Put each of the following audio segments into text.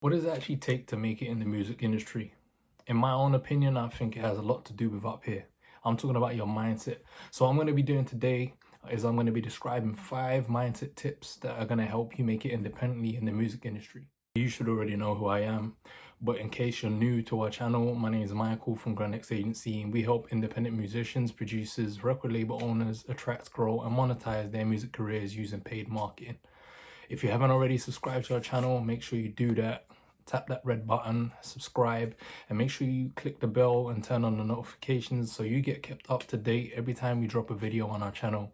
What does it actually take to make it in the music industry? In my own opinion, I think it has a lot to do with up here. I'm talking about your mindset. So what I'm going to be doing today is I'm going to be describing 5 mindset tips that are going to help you make it independently in the music industry. You should already know who I am, but in case you're new to our channel, my name is Michael from Grandix Agency, and we help independent musicians, producers, record label owners attract, grow, and monetize their music careers using paid marketing. If you haven't already subscribed to our channel, make sure you do that. Tap that red button, subscribe, and make sure you click the bell and turn on the notifications so you get kept up to date every time we drop a video on our channel.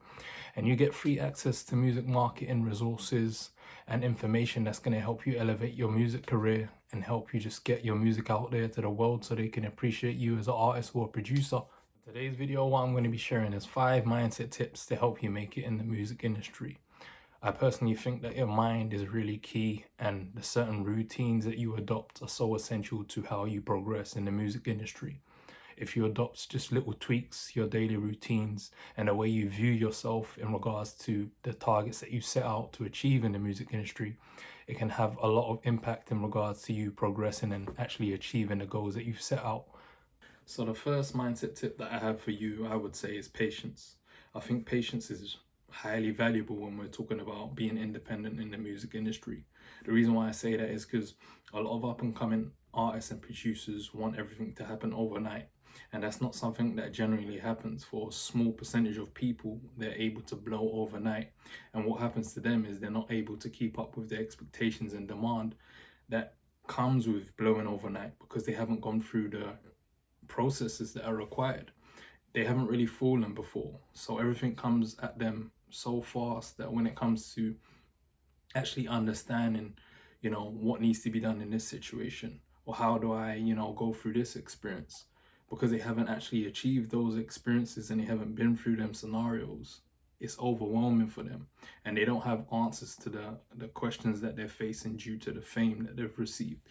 And you get free access to music marketing resources and information that's going to help you elevate your music career and help you just get your music out there to the world so they can appreciate you as an artist or a producer. Today's video, what I'm going to be sharing is 5 mindset tips to help you make it in the music industry. I personally think that your mind is really key, and the certain routines that you adopt are so essential to how you progress in the music industry. If you adopt just little tweaks, your daily routines, and the way you view yourself in regards to the targets that you set out to achieve in the music industry, it can have a lot of impact in regards to you progressing and actually achieving the goals that you've set out. So the first mindset tip that I have for you, I would say, is patience. I think patience is highly valuable when we're talking about being independent in the music industry. The reason why I say that is because a lot of up and coming artists and producers want everything to happen overnight. And that's not something that generally happens. For a small percentage of people, they're able to blow overnight. And what happens to them is they're not able to keep up with the expectations and demand that comes with blowing overnight because they haven't gone through the processes that are required. They haven't really fallen before, so everything comes at them so fast that when it comes to actually understanding, what needs to be done in this situation, or how do I, go through this experience, because they haven't actually achieved those experiences and they haven't been through them scenarios, it's overwhelming for them, and they don't have answers to the questions that they're facing due to the fame that they've received.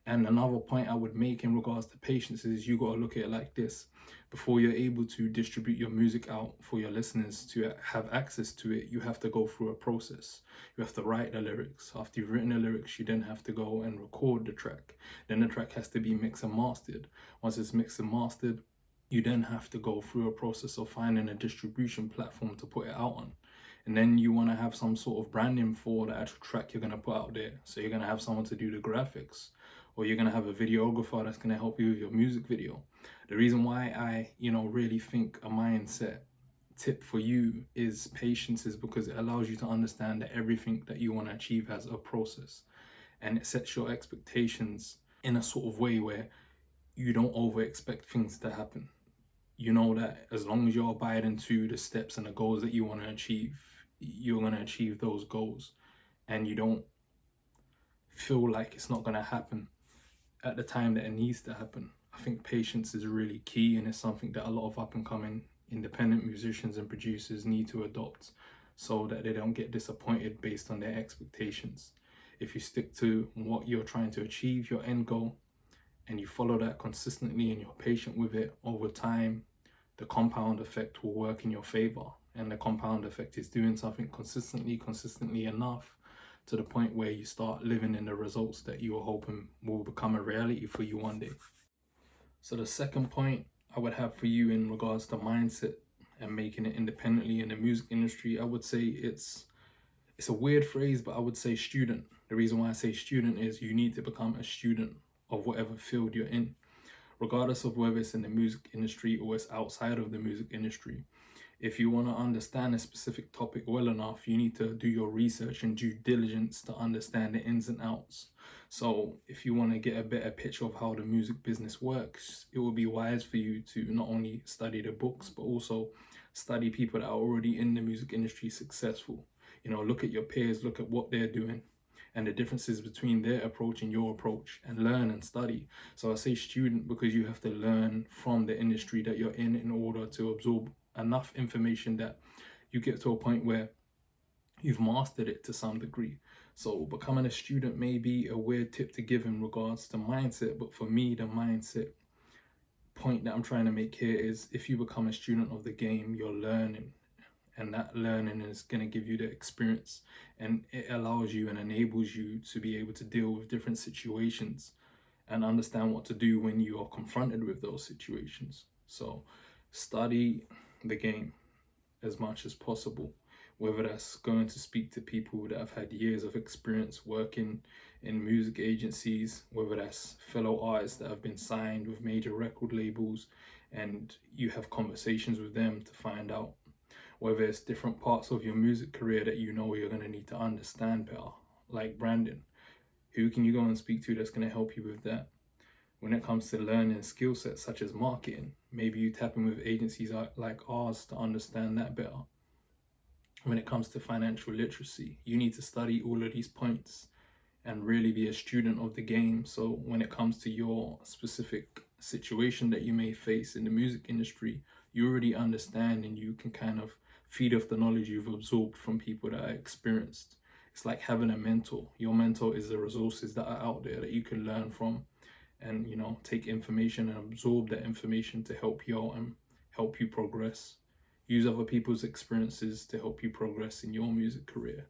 And another point I would make in regards to patience is you got to look at it like this. Before you're able to distribute your music out for your listeners to have access to it, you have to go through a process. You have to write the lyrics. After you've written the lyrics, you then have to go and record the track. Then the track has to be mixed and mastered. Once it's mixed and mastered, you then have to go through a process of finding a distribution platform to put it out on. And then you want to have some sort of branding for the actual track you're going to put out there. So you're going to have someone to do the graphics, or you're going to have a videographer that's going to help you with your music video. The reason why I, really think a mindset tip for you is patience is because it allows you to understand that everything that you want to achieve has a process, and it sets your expectations in a sort of way where you don't over expect things to happen. You know that as long as you're abiding to the steps and the goals that you want to achieve, you're going to achieve those goals, and you don't feel like it's not going to happen at the time that it needs to happen. I think patience is really key, and it's something that a lot of up and coming independent musicians and producers need to adopt so that they don't get disappointed based on their expectations. If you stick to what you're trying to achieve, your end goal, and you follow that consistently and you're patient with it over time, the compound effect will work in your favor. And the compound effect is doing something consistently enough to the point where you start living in the results that you were hoping will become a reality for you one day. So the second point I would have for you in regards to mindset and making it independently in the music industry, I would say it's a weird phrase, but I would say student. The reason why I say student is you need to become a student of whatever field you're in, regardless of whether it's in the music industry or it's outside of the music industry. If you want to understand a specific topic well enough, you need to do your research and due diligence to understand the ins and outs. So if you want to get a better picture of how the music business works, it would be wise for you to not only study the books, but also study people that are already in the music industry successful. Look at your peers, look at what they're doing and the differences between their approach and your approach, and learn and study. So I say student because you have to learn from the industry that you're in order to absorb enough information that you get to a point where you've mastered it to some degree. So becoming a student may be a weird tip to give in regards to mindset, but for me, the mindset point that I'm trying to make here is if you become a student of the game, you're learning and that learning is going to give you the experience, and it allows you and enables you to be able to deal with different situations and understand what to do when you are confronted with those situations. So study the game as much as possible, whether that's going to speak to people that have had years of experience working in music agencies, whether that's fellow artists that have been signed with major record labels, and you have conversations with them to find out whether it's different parts of your music career that you know you're going to need to understand better, like branding. Who can you go and speak to that's going to help you with that? When it comes to learning skill sets such as marketing, maybe you tap in with agencies like ours to understand that better. When it comes to financial literacy, you need to study all of these points and really be a student of the game. So when it comes to your specific situation that you may face in the music industry, you already understand and you can kind of feed off the knowledge you've absorbed from people that are experienced. It's like having a mentor. Your mentor is the resources that are out there that you can learn from, and take information and absorb that information to help you out and help you progress. Use other people's experiences to help you progress in your music career.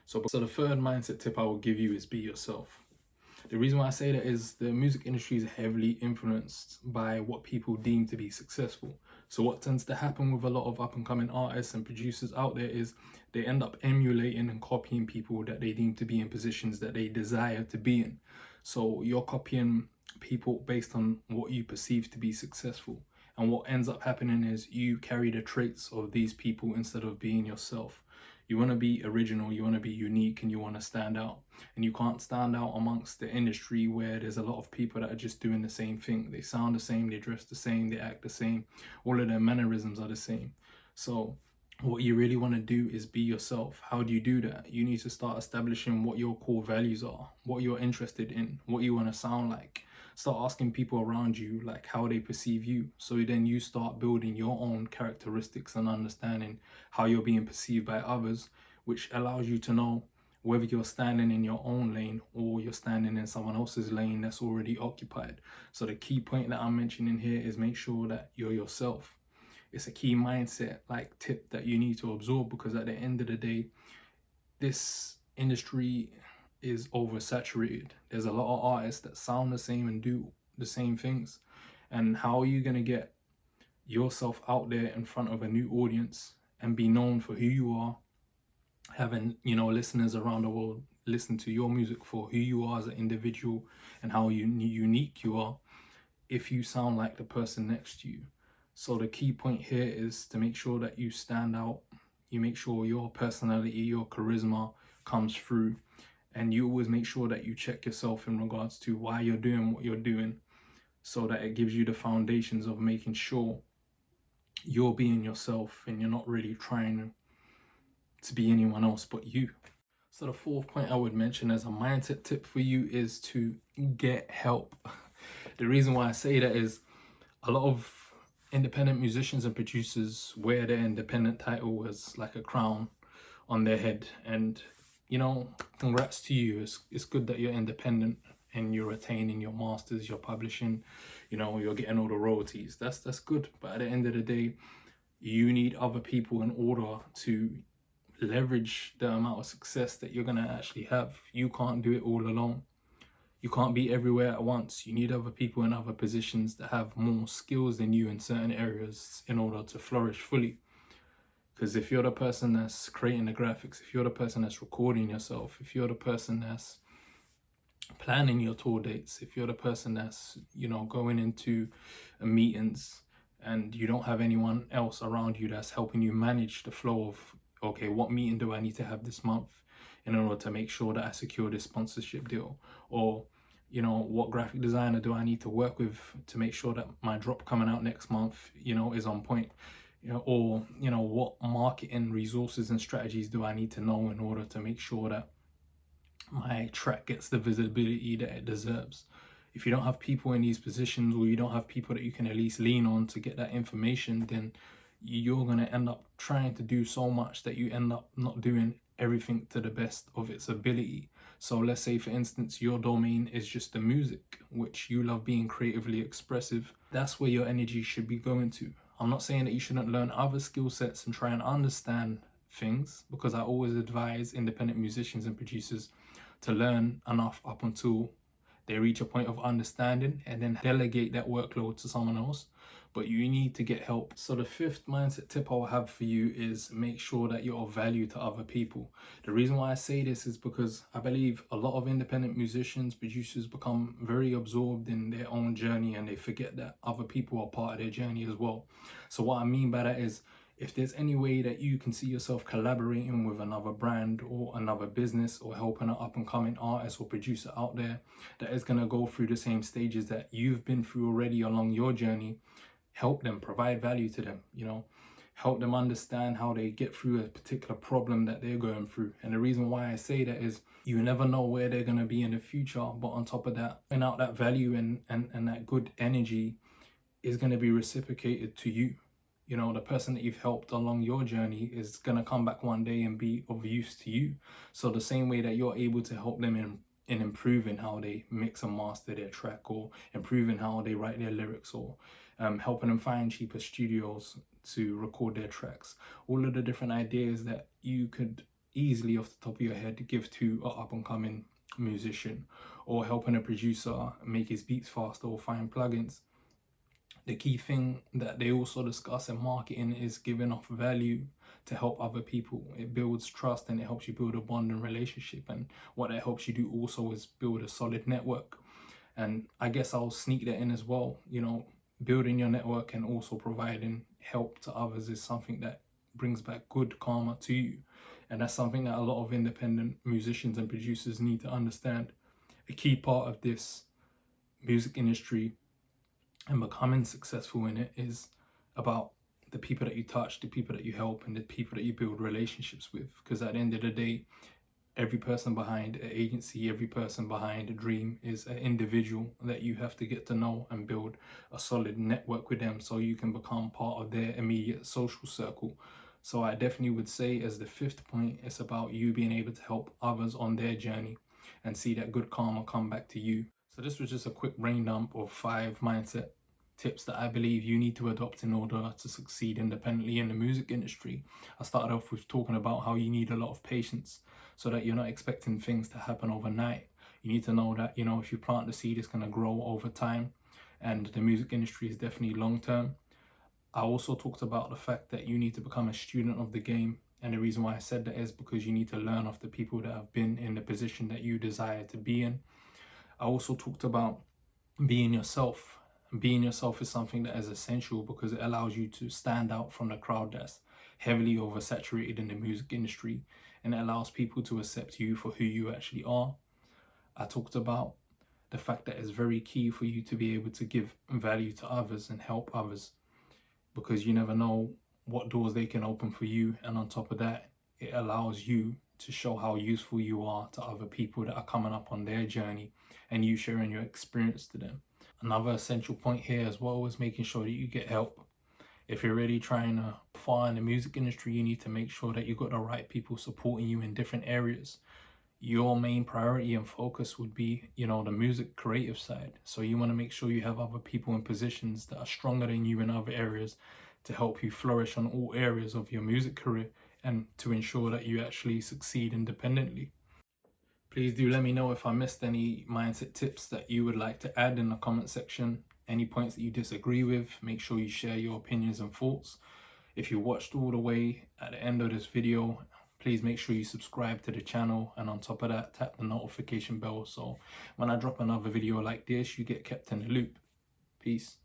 So the third mindset tip I will give you is be yourself. The reason why I say that is the music industry is heavily influenced by what people deem to be successful. So what tends to happen with a lot of up and coming artists and producers out there is they end up emulating and copying people that they deem to be in positions that they desire to be in. So you're copying people based on what you perceive to be successful. And what ends up happening is you carry the traits of these people instead of being yourself. You want to be original, you want to be unique, and you want to stand out. And you can't stand out amongst the industry where there's a lot of people that are just doing the same thing. They sound the same, they dress the same, they act the same. All of their mannerisms are the same. So what you really want to do is be yourself. How do you do that? You need to start establishing what your core values are, what you're interested in, what you want to sound like. Start asking people around you like how they perceive you. So then you start building your own characteristics and understanding how you're being perceived by others, which allows you to know whether you're standing in your own lane or you're standing in someone else's lane that's already occupied. So the key point that I'm mentioning here is make sure that you're yourself. It's a key mindset like tip that you need to absorb, because at the end of the day, this industry is oversaturated. There's a lot of artists that sound the same and do the same things. And how are you going to get yourself out there in front of a new audience and be known for who you are, having listeners around the world listen to your music for who you are as an individual and how unique you are, if you sound like the person next to you? So the key point here is to make sure that you stand out. You make sure your personality, your charisma comes through, and you always make sure that you check yourself in regards to why you're doing what you're doing, so that it gives you the foundations of making sure you're being yourself and you're not really trying to be anyone else but you. So the fourth point I would mention as a mindset tip for you is to get help. The reason why I say that is a lot of independent musicians and producers wear their independent title as like a crown on their head, and congrats to you. It's good that you're independent and you're retaining your masters, you're publishing, you're getting all the royalties. That's good. But at the end of the day, you need other people in order to leverage the amount of success that you're gonna actually have. You can't do it all alone. You can't be everywhere at once. You need other people in other positions that have more skills than you in certain areas in order to flourish fully. Because if you're the person that's creating the graphics, if you're the person that's recording yourself, if you're the person that's planning your tour dates, if you're the person that's, going into meetings and you don't have anyone else around you that's helping you manage the flow of, okay, what meeting do I need to have this month in order to make sure that I secure this sponsorship deal? Or, what graphic designer do I need to work with to make sure that my drop coming out next month, is on point? Or what marketing resources and strategies do I need to know in order to make sure that my track gets the visibility that it deserves? If you don't have people in these positions, or you don't have people that you can at least lean on to get that information, then you're going to end up trying to do so much that you end up not doing everything to the best of its ability. So let's say, for instance, your domain is just the music, which you love being creatively expressive. That's where your energy should be going to. I'm not saying that you shouldn't learn other skill sets and try and understand things, because I always advise independent musicians and producers to learn enough up until they reach a point of understanding and then delegate that workload to someone else. But you need to get help. So the fifth mindset tip I'll have for you is make sure that you're of value to other people. The reason why I say this is because I believe a lot of independent musicians, producers become very absorbed in their own journey and they forget that other people are part of their journey as well. So what I mean by that is, if there's any way that you can see yourself collaborating with another brand or another business, or helping an up and coming artist or producer out there that is going to go through the same stages that you've been through already along your journey, help them, provide value to them, help them understand how they get through a particular problem that they're going through. And the reason why I say that is, you never know where they're going to be in the future, but on top of that, and out that value and that good energy is going to be reciprocated to you. The person that you've helped along your journey is going to come back one day and be of use to you. So the same way that you're able to help them in improving how they mix and master their track, or improving how they write their lyrics, or helping them find cheaper studios to record their tracks, all of the different ideas that you could easily off the top of your head give to an up and coming musician, or helping a producer make his beats faster or find plugins. The key thing that they also discuss in marketing is giving off value to help other people. It builds trust and it helps you build a bond and relationship. And what that helps you do also is build a solid network. And I guess I'll sneak that in as well. Building your network and also providing help to others is something that brings back good karma to you. And that's something that a lot of independent musicians and producers need to understand. A key part of this music industry and becoming successful in it is about the people that you touch, the people that you help, and the people that you build relationships with. Because at the end of the day, every person behind an agency, every person behind a dream is an individual that you have to get to know and build a solid network with them, so you can become part of their immediate social circle. So I definitely would say, as the fifth point, it's about you being able to help others on their journey and see that good karma come back to you. So this was just a quick brain dump of 5 mindset tips that I believe you need to adopt in order to succeed independently in the music industry. I started off with talking about how you need a lot of patience, so that you're not expecting things to happen overnight. You need to know that, if you plant the seed, it's going to grow over time, and the music industry is definitely long term. I also talked about the fact that you need to become a student of the game. And the reason why I said that is because you need to learn off the people that have been in the position that you desire to be in. I also talked about being yourself. Being yourself is something that is essential because it allows you to stand out from the crowd that's heavily oversaturated in the music industry, and it allows people to accept you for who you actually are. I talked about the fact that it's very key for you to be able to give value to others and help others, because you never know what doors they can open for you. And on top of that, it allows you to show how useful you are to other people that are coming up on their journey, and you sharing your experience to them. Another essential point here as well is making sure that you get help. If you're really trying to far in the music industry, you need to make sure that you've got the right people supporting you in different areas. Your main priority and focus would be, the music creative side. So you want to make sure you have other people in positions that are stronger than you in other areas to help you flourish on all areas of your music career, and to ensure that you actually succeed independently. Please do let me know if I missed any mindset tips that you would like to add in the comment section. Any points that you disagree with, make sure you share your opinions and thoughts. If you watched all the way at the end of this video, please make sure you subscribe to the channel, and on top of that, tap the notification bell so when I drop another video like this, you get kept in the loop. Peace.